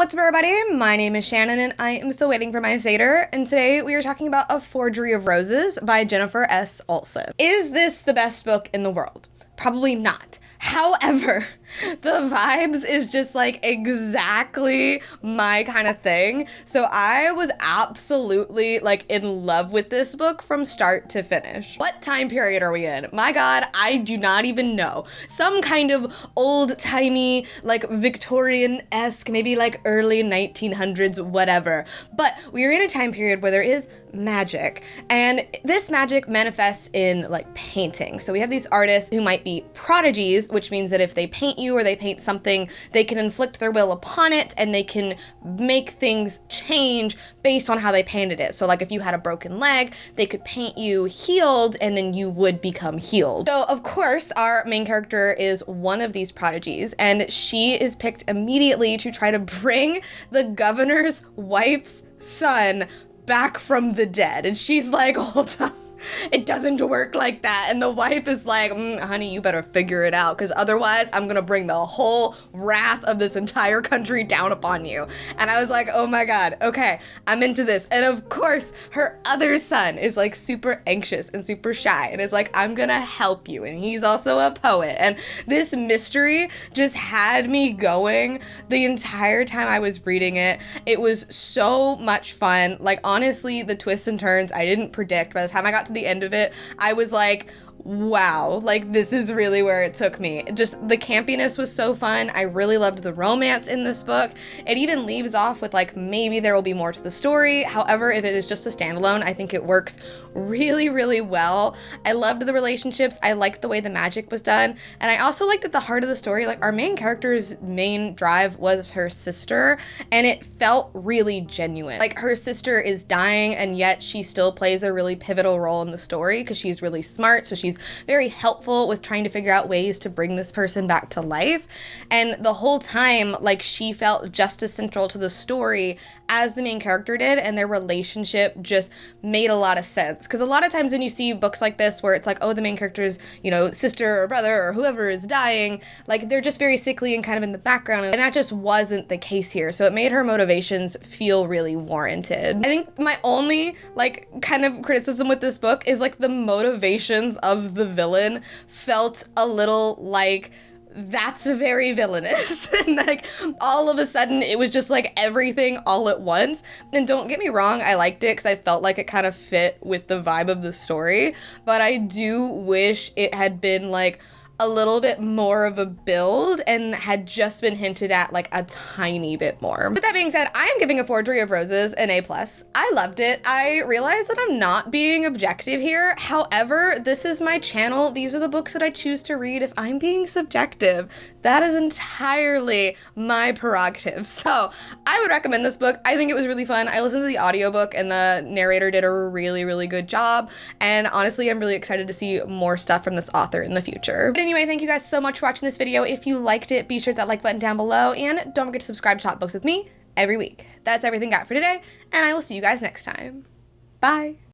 What's up, everybody? My name is Shannon and I am still waiting for my Satyr, and today we are talking about A Forgery of Roses by Jessica S Olson. Is this the best book in the world? Probably not. However, the vibes is just like exactly my kind of thing. So I was absolutely like in love with this book from start to finish. What time period are we in? My God, I do not even know. Some kind of old-timey, like Victorian-esque, maybe like early 1900s, whatever. But we are in a time period where there is magic, and this magic manifests in like painting. So we have these artists who might be prodigies, which means that if they paint you or they paint something, they can inflict their will upon it and they can make things change based on how they painted it. So like if you had a broken leg, they could paint you healed and then you would become healed. So of course our main character is one of these prodigies, and she is picked immediately to try to bring the governor's wife's son back from the dead. And she's like, hold on, it doesn't work like that. And the wife is like, honey, you better figure it out, because otherwise I'm gonna bring the whole wrath of this entire country down upon you. And I was like, oh my God, okay, I'm into this. And of course her other son is like super anxious and super shy and is like, I'm gonna help you, and he's also a poet. And this mystery just had me going the entire time I was reading it. It was so much fun. Like honestly, the twists and turns I didn't predict. By the time I got to the end of it, I was like, wow, like this is really where it took me. Just the campiness was so fun. I really loved the romance in this book. It even leaves off with like, maybe there will be more to the story. However, if it is just a standalone, I think it works really, really well. I loved the relationships. I liked the way the magic was done. And I also liked at the heart of the story, like our main character's main drive was her sister, and it felt really genuine. Like her sister is dying and yet she still plays a really pivotal role in the story because she's really smart. So she's very helpful with trying to figure out ways to bring this person back to life. And the whole time, like she felt just as central to the story as the main character did, and their relationship just made a lot of sense. Because a lot of times when you see books like this where it's like, oh, the main character's, you know, sister or brother or whoever is dying, like they're just very sickly and kind of in the background, and that just wasn't the case here. So it made her motivations feel really warranted. I think my only like kind of criticism with this book is like the motivations of the villain felt a little like, that's very villainous. And like all of a sudden it was just like everything all at once. And don't get me wrong, I liked it because I felt like it kind of fit with the vibe of the story, but I do wish it had been like a little bit more of a build and had just been hinted at like a tiny bit more. With that being said, I am giving A Forgery of Roses an A+. I loved it. I realize that I'm not being objective here. However, this is my channel. These are the books that I choose to read. If I'm being subjective, that is entirely my prerogative. So I would recommend this book. I think it was really fun. I listened to the audiobook and the narrator did a really, really good job. And honestly, I'm really excited to see more stuff from this author in the future. But anyway, thank you guys so much for watching this video. If you liked it, be sure to hit that like button down below, and don't forget to subscribe to Talk Books with me every week. That's everything I got for today, and I will see you guys next time. Bye.